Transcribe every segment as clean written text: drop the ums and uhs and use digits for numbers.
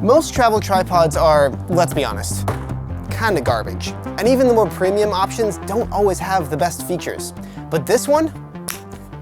Most travel tripods are, let's be honest, kind of garbage. And even the more premium options don't always have the best features. But this one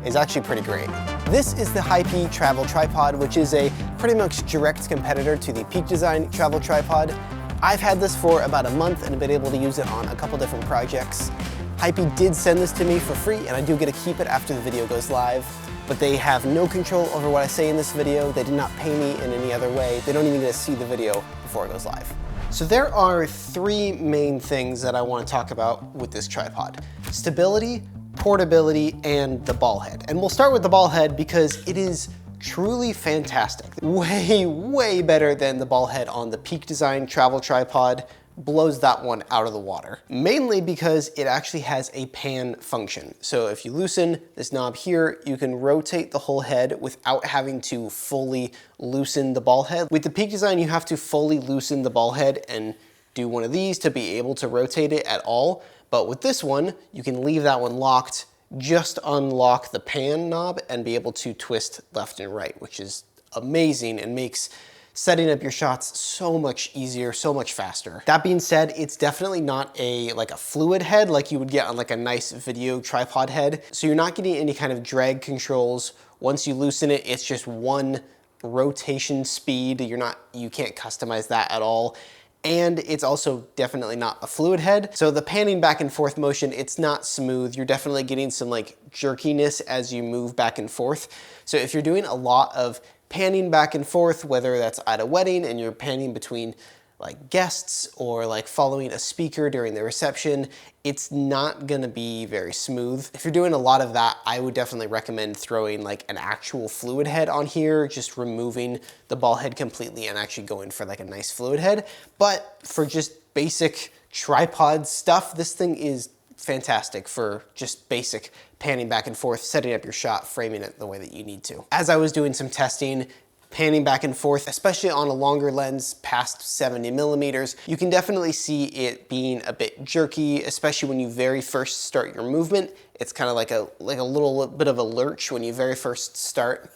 is actually pretty great. This is the Heipi Travel Tripod, which is a pretty much direct competitor to the Peak Design Travel Tripod. I've had this for about a month and have been able to use it on a couple different projects. Heipi did send this to me for free, and I do get to keep it after the video goes live, but they have no control over what I say in this video. They did not pay me in any other way. They don't even get to see the video before it goes live. So there are three main things that I want to talk about with this tripod: stability, portability, and the ball head. And we'll start with the ball head because it is truly fantastic. Way better than the ball head on the Peak Design Travel Tripod. Blows that one out of the water. Mainly because it actually has a pan function. So if you loosen this knob here, you can rotate the whole head without having to fully loosen the ball head. With the Peak Design, you have to fully loosen the ball head and do one of these to be able to rotate it at all. But with this one, you can leave that one locked, just unlock the pan knob and be able to twist left and right, which is amazing and makes setting up your shots so much easier, so much faster. That being said, it's definitely not a fluid head like you would get on like a nice video tripod head. So you're not getting any kind of drag controls. Once you loosen it, it's just one rotation speed. You can't customize that at all. And it's also definitely not a fluid head. So the panning back and forth motion, it's not smooth. You're definitely getting some like jerkiness as you move back and forth. So if you're doing a lot of panning back and forth, whether that's at a wedding and you're panning between like guests or like following a speaker during the reception, it's not gonna be very smooth. If you're doing a lot of that, I would definitely recommend throwing like an actual fluid head on here, just removing the ball head completely and actually going for like a nice fluid head. But for just basic tripod stuff, this thing is fantastic for just basic panning back and forth, setting up your shot, framing it the way that you need to. As I was doing some testing, panning back and forth, especially on a longer lens past 70 millimeters, you can definitely see it being a bit jerky, especially when you very first start your movement. It's kind of like a little bit of a lurch when you very first start.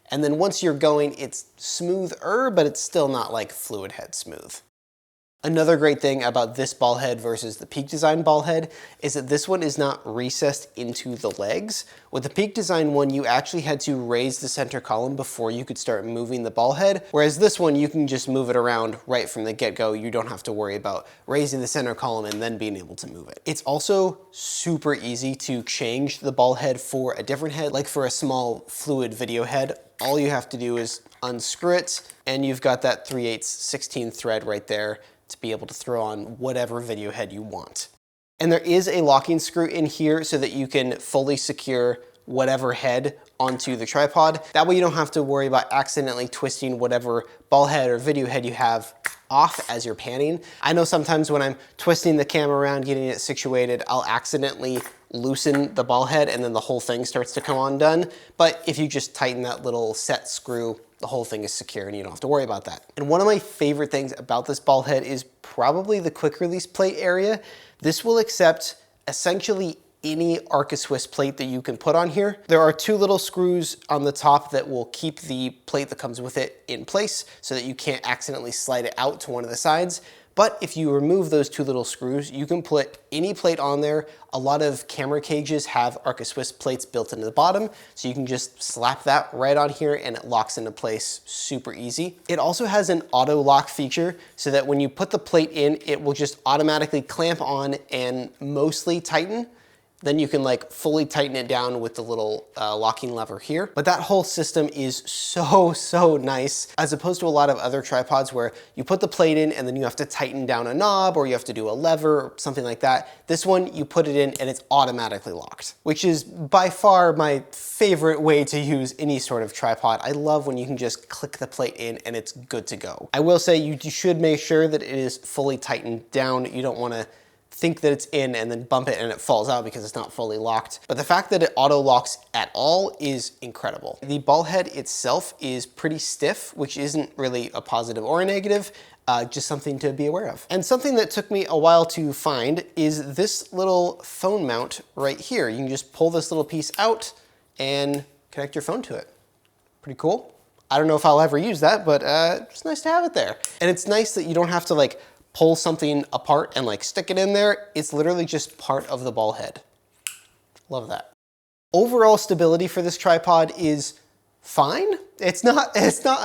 And then once you're going, it's smoother, but it's still not like fluid head smooth. Another great thing about this ball head versus the Peak Design ball head is that this one is not recessed into the legs. With the Peak Design one, you actually had to raise the center column before you could start moving the ball head, whereas this one, you can just move it around right from the get-go. You don't have to worry about raising the center column and then being able to move it. It's also super easy to change the ball head for a different head, like for a small fluid video head. All you have to do is unscrew it, and you've got that 3/8 16 thread right there to be able to throw on whatever video head you want. And there is a locking screw in here so that you can fully secure whatever head onto the tripod. That way you don't have to worry about accidentally twisting whatever ball head or video head you have off as you're panning. I know sometimes when I'm twisting the camera around, getting it situated, I'll accidentally loosen the ball head and then the whole thing starts to come undone. But if you just tighten that little set screw, the whole thing is secure and you don't have to worry about that. And one of my favorite things about this ball head is probably the quick release plate area. This will accept essentially any Arca-Swiss plate that you can put on here. There are two little screws on the top that will keep the plate that comes with it in place so that you can't accidentally slide it out to one of the sides. But if you remove those two little screws, you can put any plate on there. A lot of camera cages have Arca-Swiss plates built into the bottom, so you can just slap that right on here and it locks into place super easy. It also has an auto lock feature so that when you put the plate in, it will just automatically clamp on and mostly tighten. Then you can like fully tighten it down with the little locking lever here. But that whole system is so nice, as opposed to a lot of other tripods where you put the plate in and then you have to tighten down a knob or you have to do a lever or something like that. This one, you put it in and it's automatically locked, which is by far my favorite way to use any sort of tripod. I love when you can just click the plate in and it's good to go. I will say you should make sure that it is fully tightened down. You don't want to think that it's in and then bump it and it falls out because it's not fully locked. But the fact that it auto locks at all is incredible. The ball head itself is pretty stiff, which isn't really a positive or a negative, just something to be aware of. And something that took me a while to find is this little phone mount right here. You can just pull this little piece out and connect your phone to it. Pretty cool. I don't know if I'll ever use that, but it's nice to have it there. And it's nice that you don't have to like pull something apart and like stick it in there. It's literally just part of the ball head. Love that. Overall stability for this tripod is fine. It's not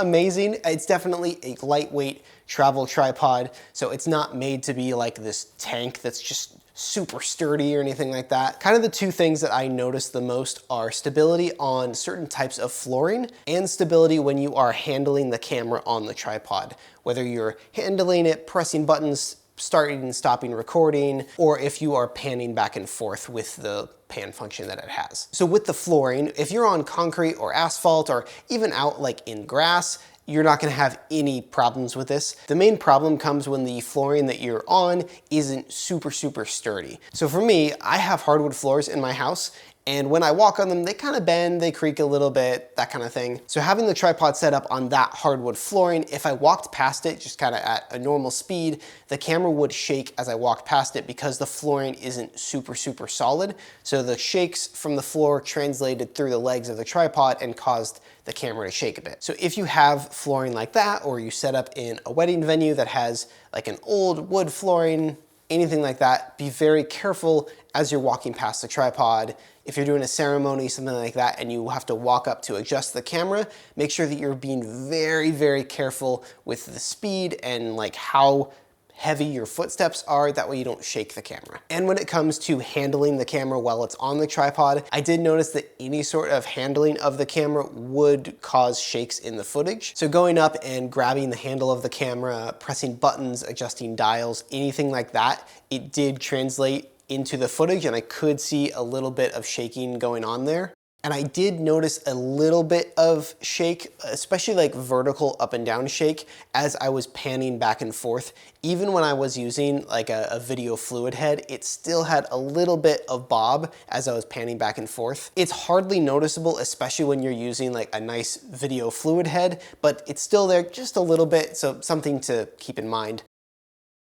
amazing. It's definitely a lightweight travel tripod, so it's not made to be like this tank that's just super sturdy or anything like that. Kind of the two things that I notice the most are stability on certain types of flooring and stability when you are handling the camera on the tripod. Whether you're handling it, pressing buttons, starting and stopping recording, or if you are panning back and forth with the pan function that it has. So with the flooring, if you're on concrete or asphalt or even out like in grass, you're not gonna have any problems with this. The main problem comes when the flooring that you're on isn't super sturdy. So for me, I have hardwood floors in my house, and when I walk on them, they kind of bend, they creak a little bit, that kind of thing. So having the tripod set up on that hardwood flooring, if I walked past it just kind of at a normal speed, the camera would shake as I walked past it because the flooring isn't super solid. So the shakes from the floor translated through the legs of the tripod and caused the camera to shake a bit. So if you have flooring like that, or you set up in a wedding venue that has like an old wood flooring, anything like that, be very careful as you're walking past the tripod. If you're doing a ceremony, something like that, and you have to walk up to adjust the camera, make sure that you're being very careful with the speed and like how heavy your footsteps are, that way you don't shake the camera. And when it comes to handling the camera while it's on the tripod, I did notice that any sort of handling of the camera would cause shakes in the footage. So going up and grabbing the handle of the camera, pressing buttons, adjusting dials, anything like that, it did translate into the footage, and I could see a little bit of shaking going on there. And I did notice a little bit of shake, especially like vertical up and down shake as I was panning back and forth. Even when I was using like a video fluid head, it still had a little bit of bob as I was panning back and forth. It's hardly noticeable, especially when you're using like a nice video fluid head, but it's still there just a little bit, so something to keep in mind.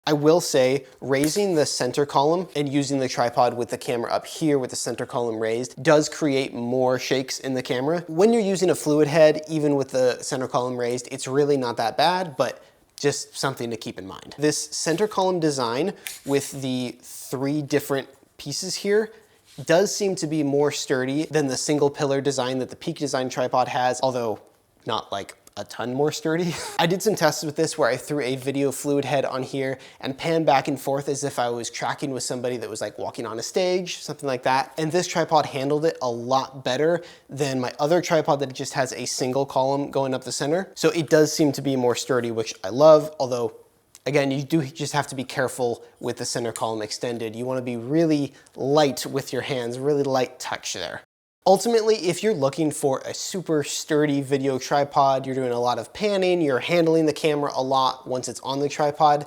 I will say, raising the center column and using the tripod with the camera up here with the center column raised does create more shakes in the camera. When you're using a fluid head, even with the center column raised, it's really not that bad, but just something to keep in mind. This center column design with the 3 different pieces here does seem to be more sturdy than the single pillar design that the Peak Design tripod has, although not like a ton more sturdy. I did some tests with this where I threw a video fluid head on here and panned back and forth as if I was tracking with somebody that was like walking on a stage, something like that. And this tripod handled it a lot better than my other tripod that just has a single column going up the center. So it does seem to be more sturdy, which I love, although again, you do just have to be careful with the center column extended. You want to be really light with your hands, really light touch there. Ultimately, if you're looking for a super sturdy video tripod, you're doing a lot of panning, you're handling the camera a lot once it's on the tripod,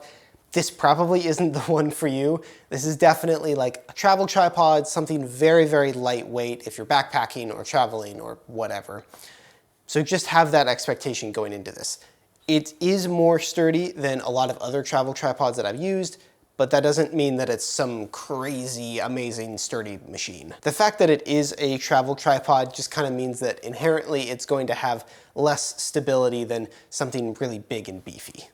this probably isn't the one for you. This is definitely like a travel tripod, something very lightweight if you're backpacking or traveling or whatever. So just have that expectation going into this. It is more sturdy than a lot of other travel tripods that I've used, but that doesn't mean that it's some crazy, amazing, sturdy machine. The fact that it is a travel tripod just kind of means that inherently it's going to have less stability than something really big and beefy.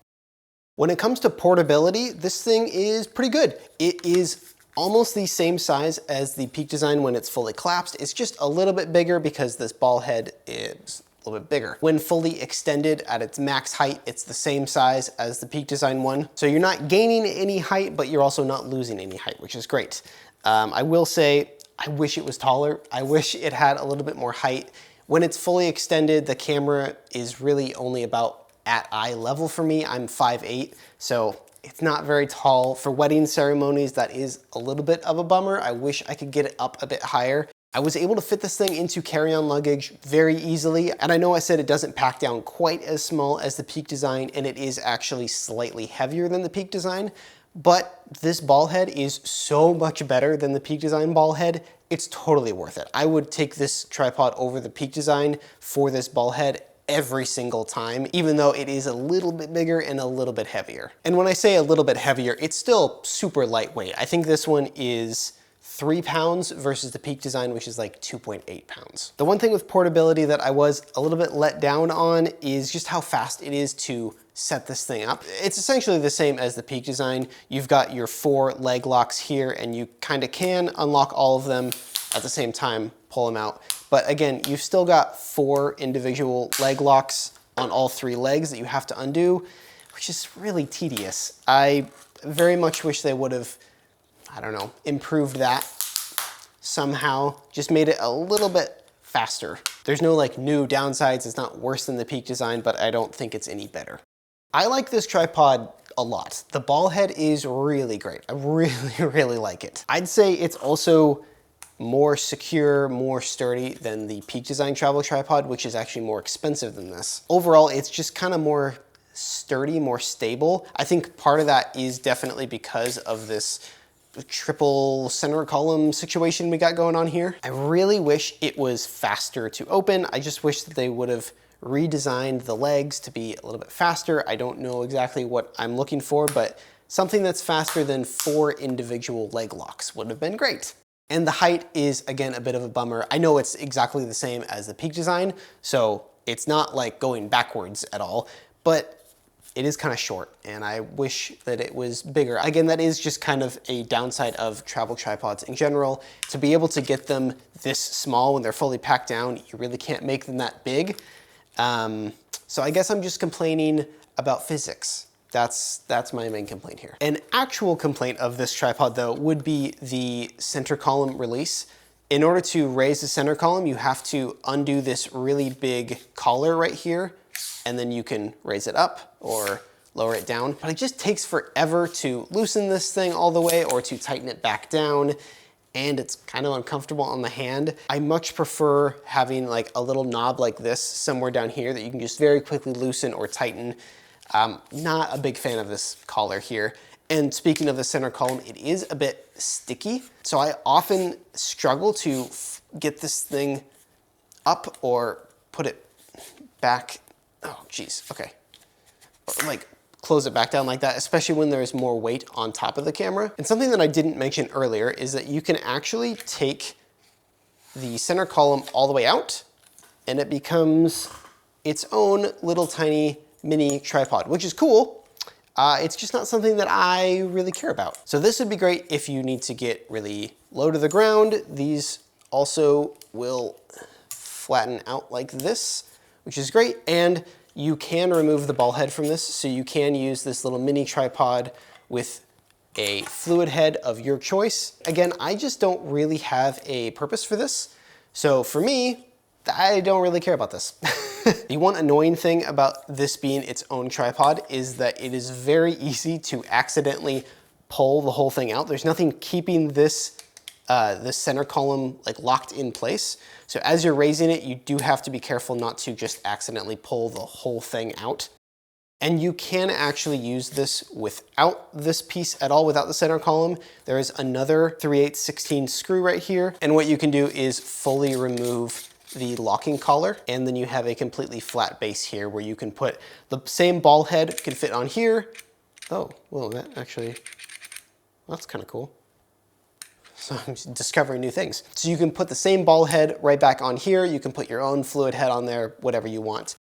When it comes to portability, this thing is pretty good. It is almost the same size as the Peak Design when it's fully collapsed. It's just a little bit bigger because this ball head is a little bit bigger. When fully extended at its max height, it's the same size as the Peak Design one. So you're not gaining any height, but you're also not losing any height, which is great. I will say, I wish it was taller. I wish it had a little bit more height. When it's fully extended, the camera is really only about at eye level for me. I'm 5'8", so it's not very tall. For wedding ceremonies, that is a little bit of a bummer. I wish I could get it up a bit higher. I was able to fit this thing into carry-on luggage very easily, and I know I said it doesn't pack down quite as small as the Peak Design, and it is actually slightly heavier than the Peak Design, but this ball head is so much better than the Peak Design ball head, it's totally worth it. I would take this tripod over the Peak Design for this ball head every single time, even though it is a little bit bigger and a little bit heavier. And when I say a little bit heavier, it's still super lightweight. I think this one is 3 pounds versus the Peak design, which is like 2.8 pounds. The one thing with portability that I was a little bit let down on is just how fast it is to set this thing up. It's essentially the same as the Peak design. You've got your 4 leg locks here, and you kind of can unlock all of them at the same time, pull them out. But again, you've still got 4 individual leg locks on all 3 legs that you have to undo, which is really tedious. I very much wish they would have, I don't know, improved that somehow, just made it a little bit faster. There's no like new downsides. It's not worse than the Peak design, but I don't think it's any better. I like this tripod a lot. The ball head is really great. I really, really like it. I'd say it's also more secure, more sturdy than the Peak design travel tripod, which is actually more expensive than this. Overall, it's just kind of more sturdy, more stable. I think part of that is definitely because of this triple center column situation we got going on here. I really wish it was faster to open. I just wish that they would have redesigned the legs to be a little bit faster. I don't know exactly what I'm looking for, but something that's faster than 4 individual leg locks would have been great. And the height is, again, a bit of a bummer. I know it's exactly the same as the Peak design, so it's not like going backwards at all, but it is kind of short, and I wish that it was bigger. Again, that is just kind of a downside of travel tripods in general. To be able to get them this small when they're fully packed down, you really can't make them that big. So I guess I'm just complaining about physics. That's my main complaint here. An actual complaint of this tripod though would be the center column release. In order to raise the center column, you have to undo this really big collar right here, and then you can raise it up or lower it down. But it just takes forever to loosen this thing all the way or to tighten it back down, and it's kind of uncomfortable on the hand. I much prefer having like a little knob like this somewhere down here that you can just very quickly loosen or tighten. Not a big fan of this collar here. And speaking of the center column, it is a bit sticky. So I often struggle to get this thing up or put it back. Oh, geez, okay. Or like close it back down like that, especially when there's more weight on top of the camera. And something that I didn't mention earlier is that you can actually take the center column all the way out, and it becomes its own little tiny mini tripod, which is cool. It's just not something that I really care about. So this would be great if you need to get really low to the ground. These also will flatten out like this, which is great. And you can remove the ball head from this, so you can use this little mini tripod with a fluid head of your choice. Again, I just don't really have a purpose for this. So for me, I don't really care about this. The one annoying thing about this being its own tripod is that it is very easy to accidentally pull the whole thing out. There's nothing keeping this center column like locked in place. So as you're raising it, you do have to be careful not to just accidentally pull the whole thing out. And you can actually use this without this piece at all, without the center column. There is another 3/8/16 screw right here. And what you can do is fully remove the locking collar, and then you have a completely flat base here where you can put the same ball head can fit on here. Oh, well, that actually, well, that's kind of cool. So I'm just discovering new things. So you can put the same ball head right back on here. You can put your own fluid head on there, whatever you want.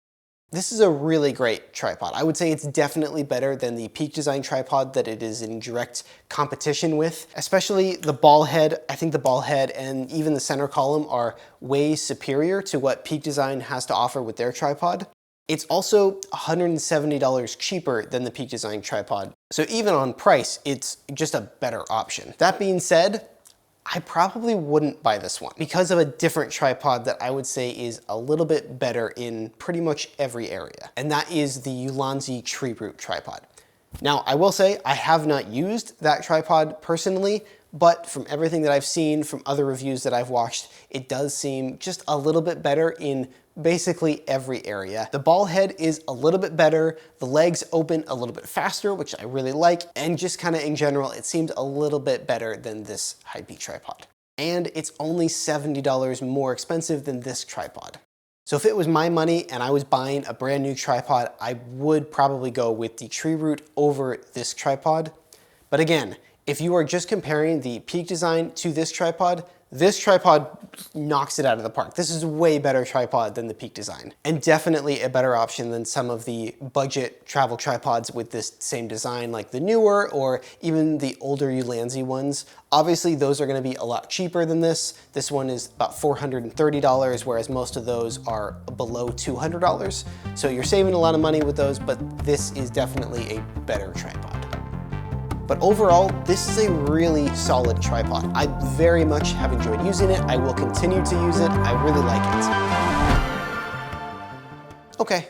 This is a really great tripod. I would say it's definitely better than the Peak design tripod that it is in direct competition with, especially the ball head. I think the ball head and even the center column are way superior to what Peak design has to offer with their tripod. It's also $170 cheaper than the Peak design tripod. So even on price, it's just a better option. That being said, I probably wouldn't buy this one because of a different tripod that I would say is a little bit better in pretty much every area. And that is the Ulanzi tree root tripod. Now, I will say I have not used that tripod personally, but from everything that I've seen from other reviews that I've watched, it does seem just a little bit better in basically every area. The ball head is a little bit better, the legs open a little bit faster, which I really like, and just kind of in general, it seems a little bit better than this Heipi tripod. And it's only $70 more expensive than this tripod. So if it was my money and I was buying a brand new tripod, I would probably go with the tree root over this tripod. But again, If you are just comparing the Peak design to this tripod knocks it out of the park. This is a way better tripod than the Peak design, and definitely a better option than some of the budget travel tripods with this same design, like the newer or even the older Ulanzi ones. Obviously, those are gonna be a lot cheaper than this. This one is about $430, whereas most of those are below $200. So you're saving a lot of money with those, but this is definitely a better tripod. But overall, this is a really solid tripod. I very much have enjoyed using it. I will continue to use it. I really like it. Okay,